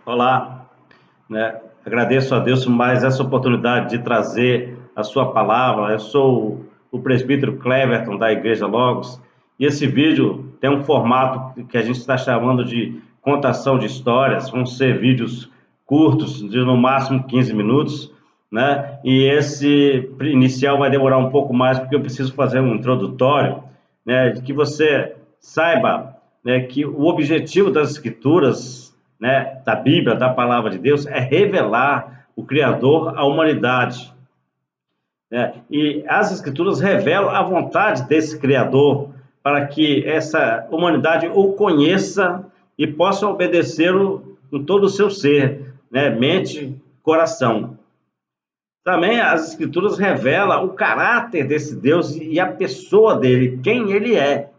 Olá, agradeço a Deus por mais essa oportunidade de trazer a sua palavra. Eu sou o presbítero Cleverton da Igreja Logos e esse vídeo tem um formato que a gente está chamando de contação de histórias. Vão ser vídeos curtos, de no máximo 15 minutos, né? E esse inicial vai demorar um pouco mais porque eu preciso fazer um introdutório, né? Que você saiba, né, que o objetivo das Escrituras, né, da Bíblia, da Palavra de Deus, é revelar o Criador à humanidade, né? E as Escrituras revelam a vontade desse Criador para que essa humanidade o conheça e possa obedecê-lo com todo o seu ser, né, mente, coração. Também as Escrituras revelam o caráter desse Deus e a pessoa dele, quem ele é.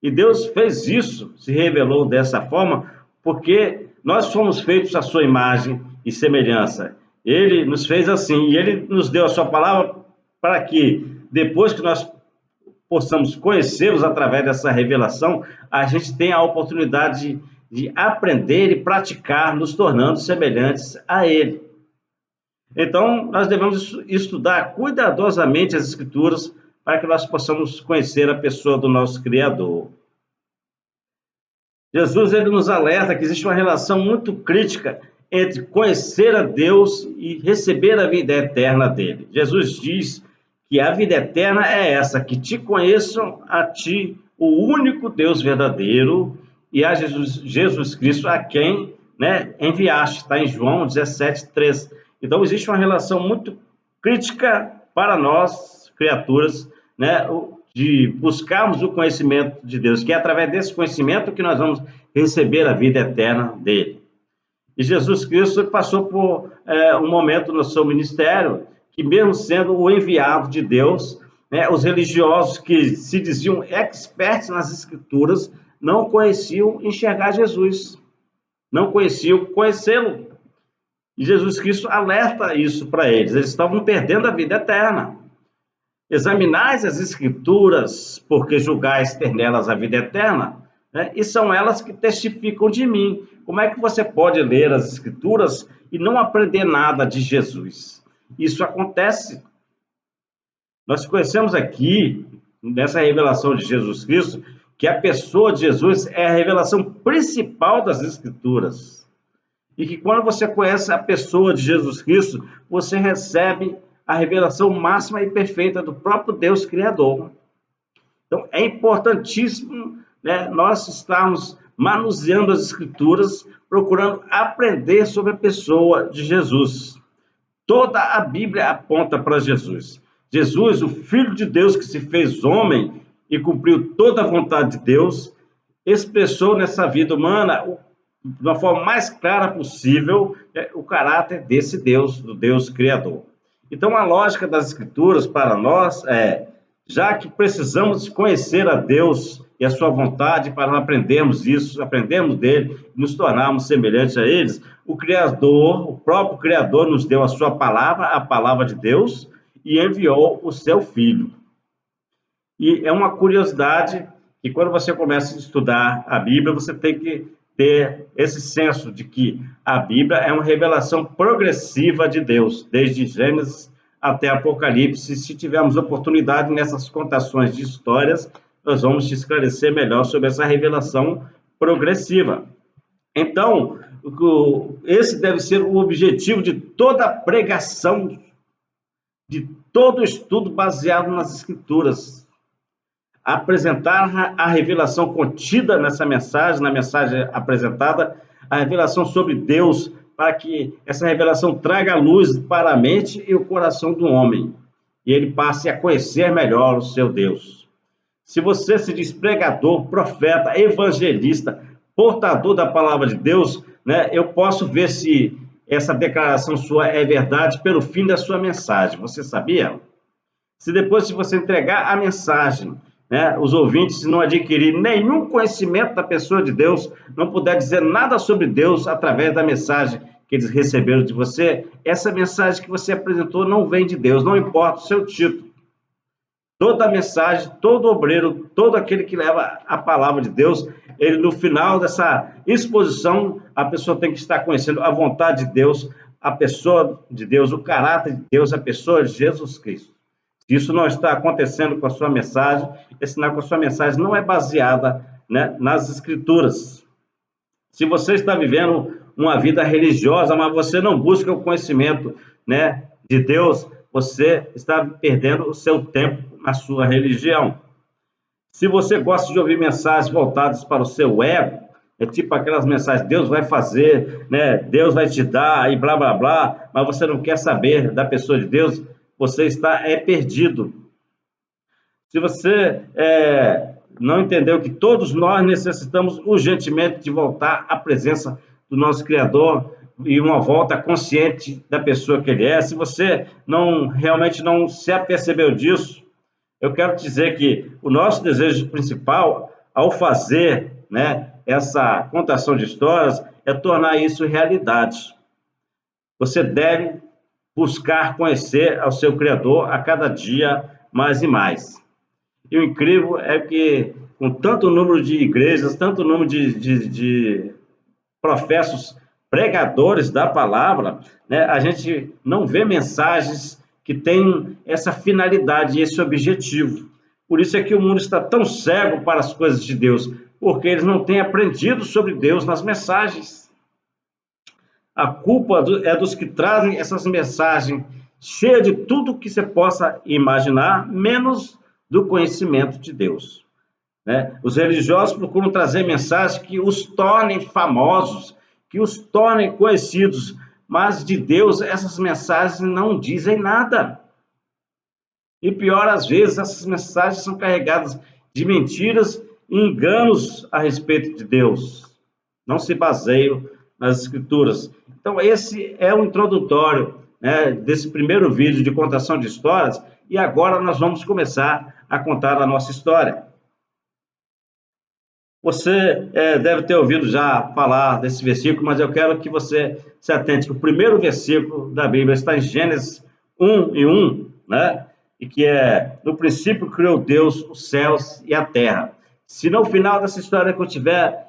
E Deus fez isso, se revelou dessa forma, porque nós fomos feitos à sua imagem e semelhança. Ele nos fez assim, e ele nos deu a sua palavra para que, depois que nós possamos conhecê-los através dessa revelação, a gente tenha a oportunidade de aprender e praticar, nos tornando semelhantes a ele. Então, nós devemos estudar cuidadosamente as Escrituras para que nós possamos conhecer a pessoa do nosso Criador. Jesus ele nos alerta que existe uma relação muito crítica entre conhecer a Deus e receber a vida eterna dele. Jesus diz que a vida eterna é essa, que te conheçam a ti, o único Deus verdadeiro, e a Jesus Cristo a quem, né, enviaste. Está em João 17:3. Então existe uma relação muito crítica para nós, criaturas, né, de buscarmos o conhecimento de Deus, que é através desse conhecimento que nós vamos receber a vida eterna dele. E Jesus Cristo passou por um momento no seu ministério que, mesmo sendo o enviado de Deus, né, os religiosos que se diziam expertos nas Escrituras não conheciam enxergar Jesus, não conheciam conhecê-lo. E Jesus Cristo alerta isso para eles. Eles estavam perdendo a vida eterna. Examinais as Escrituras, porque julgais ter nelas a vida eterna, né? E são elas que testificam de mim. Como é que você pode ler as Escrituras e não aprender nada de Jesus? Isso acontece. Nós conhecemos aqui, nessa revelação de Jesus Cristo, que a pessoa de Jesus é a revelação principal das Escrituras. E que quando você conhece a pessoa de Jesus Cristo, você recebe a revelação máxima e perfeita do próprio Deus Criador. Então, é importantíssimo, né, nós estarmos manuseando as Escrituras, procurando aprender sobre a pessoa de Jesus. Toda a Bíblia aponta para Jesus. Jesus, o Filho de Deus que se fez homem e cumpriu toda a vontade de Deus, expressou nessa vida humana, de uma forma mais clara possível, o caráter desse Deus, do Deus Criador. Então, a lógica das Escrituras para nós é, já que precisamos conhecer a Deus e a sua vontade para aprendermos isso, aprendermos dele, nos tornarmos semelhantes a eles, o Criador, o próprio Criador nos deu a sua palavra, a palavra de Deus, e enviou o seu Filho. E é uma curiosidade que quando você começa a estudar a Bíblia, você tem que ter esse senso de que a Bíblia é uma revelação progressiva de Deus, desde Gênesis até Apocalipse. Se tivermos oportunidade nessas contações de histórias, nós vamos te esclarecer melhor sobre essa revelação progressiva. Então, esse deve ser o objetivo de toda pregação, de todo estudo baseado nas Escrituras. Apresentar a revelação contida nessa mensagem, na mensagem apresentada, a revelação sobre Deus, para que essa revelação traga luz para a mente e o coração do homem, e ele passe a conhecer melhor o seu Deus. Se você se diz pregador, profeta, evangelista, portador da palavra de Deus, né, eu posso ver se essa declaração sua é verdade pelo fim da sua mensagem. Você sabia? Se depois, se você entregar a mensagem, né, os ouvintes não adquirirem nenhum conhecimento da pessoa de Deus, não puder dizer nada sobre Deus através da mensagem que eles receberam de você, essa mensagem que você apresentou não vem de Deus, não importa o seu título. toda a mensagem, todo obreiro, todo aquele que leva a palavra de Deus, ele no final dessa exposição, a pessoa tem que estar conhecendo a vontade de Deus, a pessoa de Deus, o caráter de Deus, a pessoa de Jesus Cristo. Se isso não está acontecendo com a sua mensagem, é sinal que a sua mensagem não é baseada, né, nas Escrituras. Se você está vivendo uma vida religiosa, mas você não busca o conhecimento, né, de Deus, você está perdendo o seu tempo na sua religião. Se você gosta de ouvir mensagens voltadas para o seu ego, é tipo aquelas mensagens, Deus vai fazer, né, Deus vai te dar, e blá, blá, blá, mas você não quer saber da pessoa de Deus, você está perdido. Se você não entendeu que todos nós necessitamos urgentemente de voltar à presença do nosso Criador e uma volta consciente da pessoa que Ele é, se você realmente não se apercebeu disso, eu quero dizer que o nosso desejo principal, ao fazer, né, essa contação de histórias, é tornar isso realidade. Você deve buscar conhecer ao seu Criador a cada dia mais e mais. E o incrível é que, com tanto número de igrejas, tanto número de professos pregadores da palavra, né, a gente não vê mensagens que têm essa finalidade, esse objetivo. Por isso é que o mundo está tão cego para as coisas de Deus, porque eles não têm aprendido sobre Deus nas mensagens. A culpa é dos que trazem essas mensagens cheias de tudo que você possa imaginar, menos do conhecimento de Deus, né? Os religiosos procuram trazer mensagens que os tornem famosos, que os tornem conhecidos, mas de Deus essas mensagens não dizem nada. E pior, às vezes, essas mensagens são carregadas de mentiras e enganos a respeito de Deus. Não se baseiam nas Escrituras. Então, esse é o introdutório, né, desse primeiro vídeo de contação de histórias, e agora nós vamos começar a contar a nossa história. Você deve ter ouvido já falar desse versículo, mas eu quero que você se atente. O primeiro versículo da Bíblia está em Gênesis 1:1, né? E que é: no princípio criou Deus os céus e a terra. Se no final dessa história que eu estiver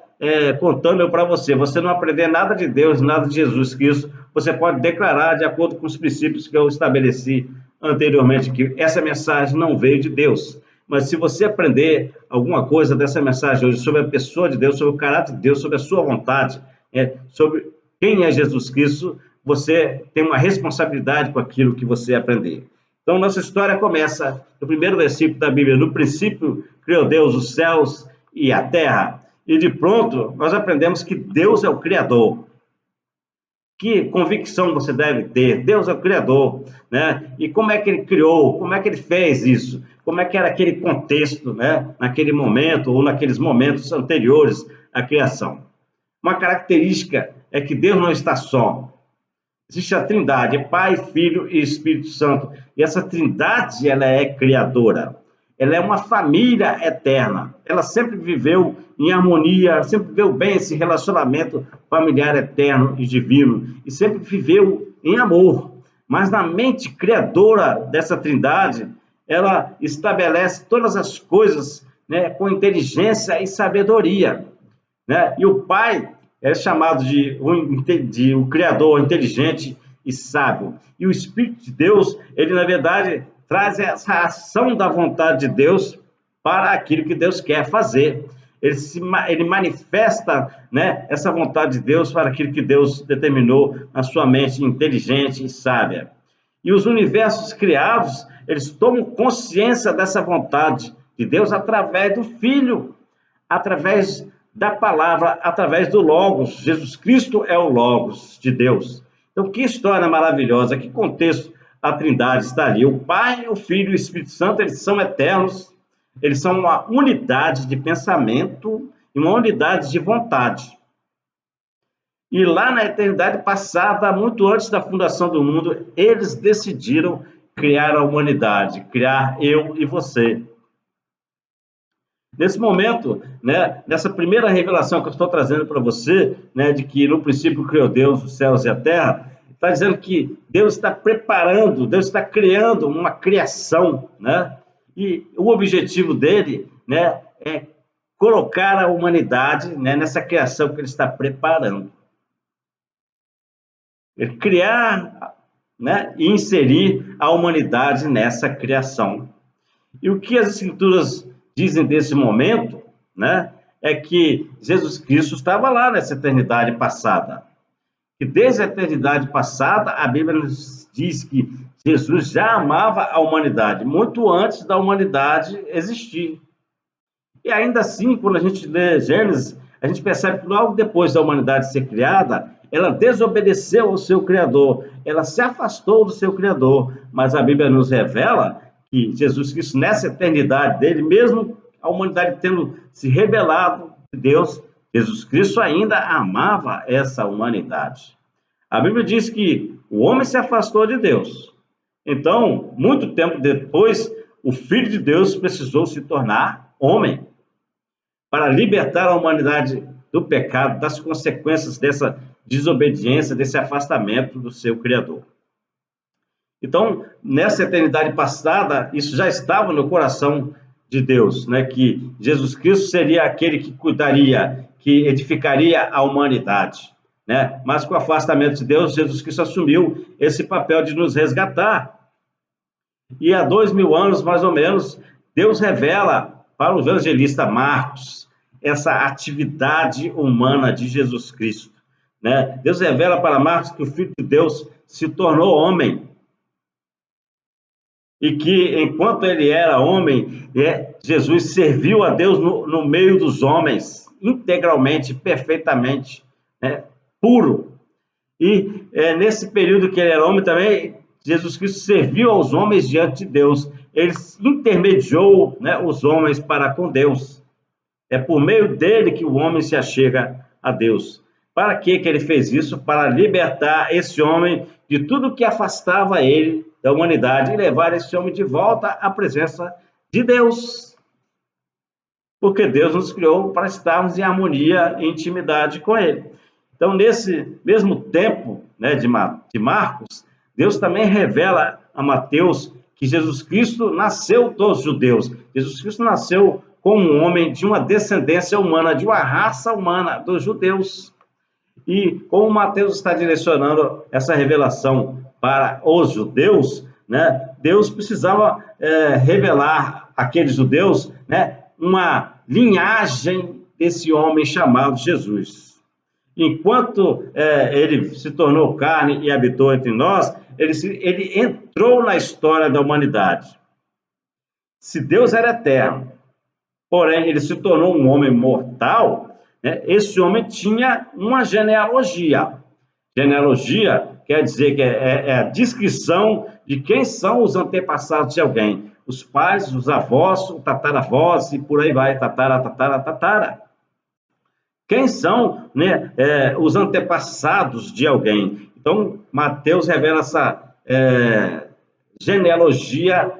contando para você não aprender nada de Deus, nada de Jesus Cristo, você pode declarar, de acordo com os princípios que eu estabeleci anteriormente, que essa mensagem não veio de Deus. Mas se você aprender alguma coisa dessa mensagem hoje sobre a pessoa de Deus, sobre o caráter de Deus, sobre a sua vontade, sobre quem é Jesus Cristo, você tem uma responsabilidade com aquilo que você aprender. Então, nossa história começa no primeiro versículo da Bíblia: no princípio criou Deus os céus e a terra. E de pronto, nós aprendemos que Deus é o Criador. Que convicção você deve ter? Deus é o Criador, né? E como é que Ele criou? Como é que Ele fez isso? Como é que era aquele contexto, né? Naquele momento ou naqueles momentos anteriores à criação? Uma característica é que Deus não está só. Existe a Trindade, Pai, Filho e Espírito Santo. E essa Trindade, ela é criadora. Ela é uma família eterna. Ela sempre viveu em harmonia, sempre viveu bem esse relacionamento familiar eterno e divino, e sempre viveu em amor. Mas na mente criadora dessa Trindade, ela estabelece todas as coisas, né, com inteligência e sabedoria, né? E o Pai é chamado de o Criador inteligente e sábio. E o Espírito de Deus, ele na verdade traz essa ação da vontade de Deus para aquilo que Deus quer fazer. Ele manifesta, né, essa vontade de Deus para aquilo que Deus determinou na sua mente inteligente e sábia. E os universos criados, eles tomam consciência dessa vontade de Deus através do Filho, através da palavra, através do Logos. Jesus Cristo é o Logos de Deus. Então, que história maravilhosa, que contexto a Trindade está ali. O Pai, o Filho e o Espírito Santo, eles são eternos, eles são uma unidade de pensamento e uma unidade de vontade. E lá na eternidade passada, muito antes da fundação do mundo, eles decidiram criar a humanidade, criar eu e você. Nesse momento, né, nessa primeira revelação que eu estou trazendo para você, né, de que no princípio criou Deus os céus e a terra, está dizendo que Deus está preparando, Deus está criando uma criação, né? E o objetivo dele, né, é colocar a humanidade, né, nessa criação que ele está preparando. Ele criar, né, e inserir a humanidade nessa criação. E o que as Escrituras dizem desse momento, né, é que Jesus Cristo estava lá nessa eternidade passada. E desde a eternidade passada, a Bíblia nos diz que Jesus já amava a humanidade, muito antes da humanidade existir. E ainda assim, quando a gente lê Gênesis, a gente percebe que logo depois da humanidade ser criada, ela desobedeceu ao seu Criador, ela se afastou do seu Criador. Mas a Bíblia nos revela que Jesus Cristo, nessa eternidade dele, mesmo a humanidade tendo se rebelado de Deus, Jesus Cristo ainda amava essa humanidade. A Bíblia diz que o homem se afastou de Deus. Então, muito tempo depois, o Filho de Deus precisou se tornar homem para libertar a humanidade do pecado, das consequências dessa desobediência, desse afastamento do seu Criador. Então, nessa eternidade passada, isso já estava no coração de Deus, né? Que Jesus Cristo seria aquele que cuidaria, que edificaria a humanidade, né? Mas com o afastamento de Deus, Jesus Cristo assumiu esse papel de nos resgatar. E há 2000 anos, mais ou menos, Deus revela para o evangelista Marcos essa atividade humana de Jesus Cristo, né? Deus revela para Marcos que o Filho de Deus se tornou homem e que, enquanto ele era homem, Jesus serviu a Deus no meio dos homens, integralmente, perfeitamente, né? Puro. E nesse período que ele era homem também, Jesus Cristo serviu aos homens diante de Deus. Ele intermediou, né, os homens para com Deus. É por meio dele que o homem se achega a Deus. Para que ele fez isso? Para libertar esse homem de tudo que afastava ele da humanidade e levar esse homem de volta à presença de Deus. Porque Deus nos criou para estarmos em harmonia e intimidade com ele. Então, nesse mesmo tempo, né, de Marcos, Deus também revela a Mateus que Jesus Cristo nasceu dos judeus. Jesus Cristo nasceu como um homem de uma descendência humana, de uma raça humana, dos judeus. E como Mateus está direcionando essa revelação para os judeus, né, Deus precisava revelar àqueles judeus, né, uma linhagem desse homem chamado Jesus. Enquanto ele se tornou carne e habitou entre nós, ele entrou na história da humanidade. Se Deus era eterno, porém ele se tornou um homem mortal, né? Esse homem tinha uma genealogia. Genealogia quer dizer que é a descrição de quem são os antepassados de alguém. Os pais, os avós, o tataravós e por aí vai, tatara. Quem são, né, os antepassados de alguém? Então, Mateus revela essa genealogia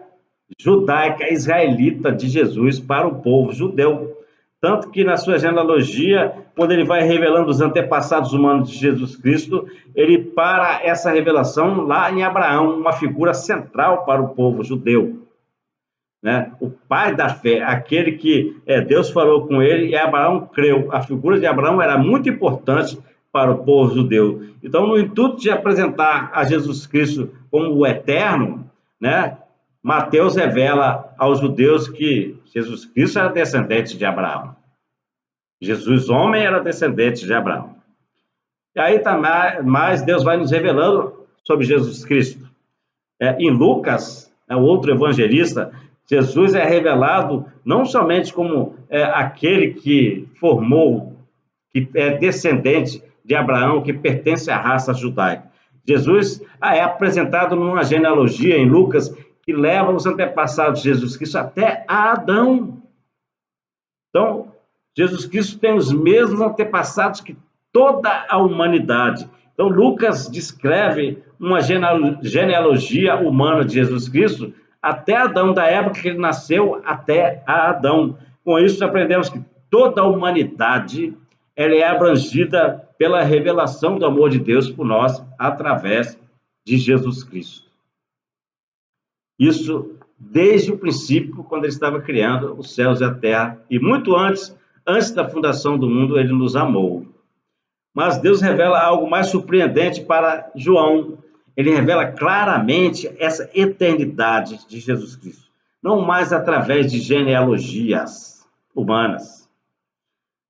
judaica israelita de Jesus para o povo judeu. Tanto que na sua genealogia, quando ele vai revelando os antepassados humanos de Jesus Cristo, ele para essa revelação lá em Abraão, uma figura central para o povo judeu. Né? O pai da fé, aquele que Deus falou com ele e Abraão creu. A figura de Abraão era muito importante para o povo judeu. Então, no intuito de apresentar a Jesus Cristo como o eterno, né, Mateus revela aos judeus que Jesus Cristo era descendente de Abraão. Jesus, homem, era descendente de Abraão. E aí mais Deus vai nos revelando sobre Jesus Cristo. Em Lucas, o outro evangelista, Jesus é revelado não somente como aquele que formou, que é descendente de Abraão, que pertence à raça judaica. Jesus é apresentado numa genealogia em Lucas que leva os antepassados de Jesus Cristo até a Adão. Então, Jesus Cristo tem os mesmos antepassados que toda a humanidade. Então, Lucas descreve uma genealogia humana de Jesus Cristo até Adão, da época que ele nasceu até a Adão. Com isso, aprendemos que toda a humanidade ela é abrangida pela revelação do amor de Deus por nós através de Jesus Cristo. Isso desde o princípio, quando ele estava criando os céus e a terra, e muito antes da fundação do mundo, ele nos amou. Mas Deus revela algo mais surpreendente para João. Ele revela claramente essa eternidade de Jesus Cristo, não mais através de genealogias humanas.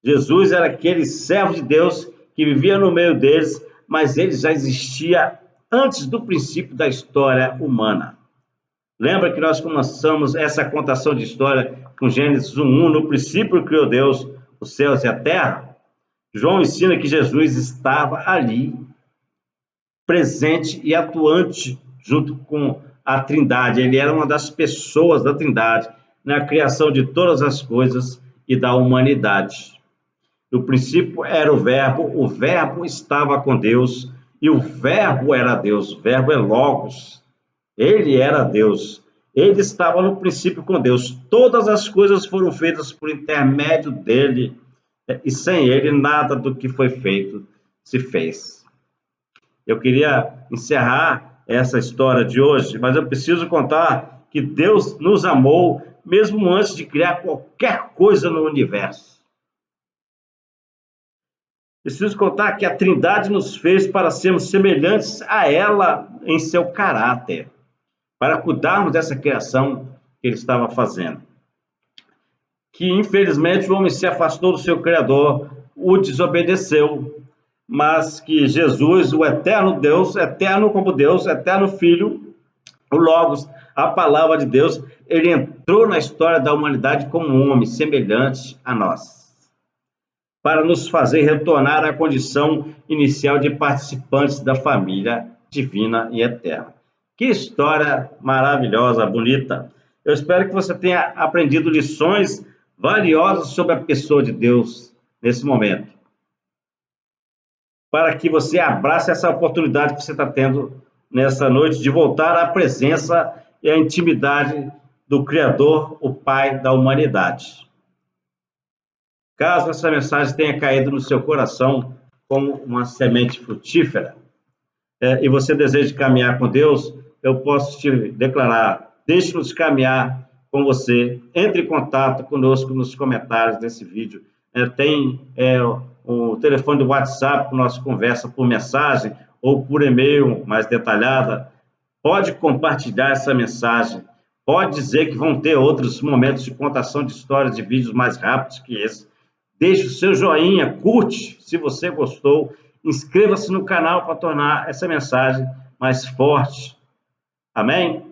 Jesus era aquele servo de Deus que vivia no meio deles, mas ele já existia antes do princípio da história humana. Lembra que nós começamos essa contação de história com Gênesis 1:1, no princípio criou Deus os céus e a terra? João ensina que Jesus estava ali, presente e atuante junto com a Trindade. Ele era uma das pessoas da Trindade na criação de todas as coisas e da humanidade. No princípio era o verbo estava com Deus e o verbo era Deus, o verbo é Logos. Ele era Deus, ele estava no princípio com Deus. Todas as coisas foram feitas por intermédio dele, e sem ele nada do que foi feito se fez. Eu queria encerrar essa história de hoje, mas eu preciso contar que Deus nos amou mesmo antes de criar qualquer coisa no universo. Preciso contar que a Trindade nos fez para sermos semelhantes a ela em seu caráter, para cuidarmos dessa criação que ele estava fazendo. Que, infelizmente, o homem se afastou do seu Criador, o desobedeceu, mas que Jesus, o eterno Deus, eterno como Deus, eterno Filho, o Logos, a palavra de Deus, ele entrou na história da humanidade como um homem semelhante a nós, para nos fazer retornar à condição inicial de participantes da família divina e eterna. Que história maravilhosa, bonita. Eu espero que você tenha aprendido lições valiosas sobre a pessoa de Deus nesse momento, para que você abrace essa oportunidade que você está tendo nessa noite de voltar à presença e à intimidade do Criador, o Pai da humanidade. Caso essa mensagem tenha caído no seu coração como uma semente frutífera, e você deseja caminhar com Deus, eu posso te declarar, deixe-nos caminhar com você, entre em contato conosco nos comentários desse vídeo. Tem o telefone do WhatsApp para nossa conversa por mensagem ou por e-mail mais detalhada. Pode compartilhar essa mensagem, pode dizer que vão ter outros momentos de contação de histórias, de vídeos mais rápidos que esse. Deixe o seu joinha, curte se você gostou, inscreva-se no canal para tornar essa mensagem mais forte. Amém?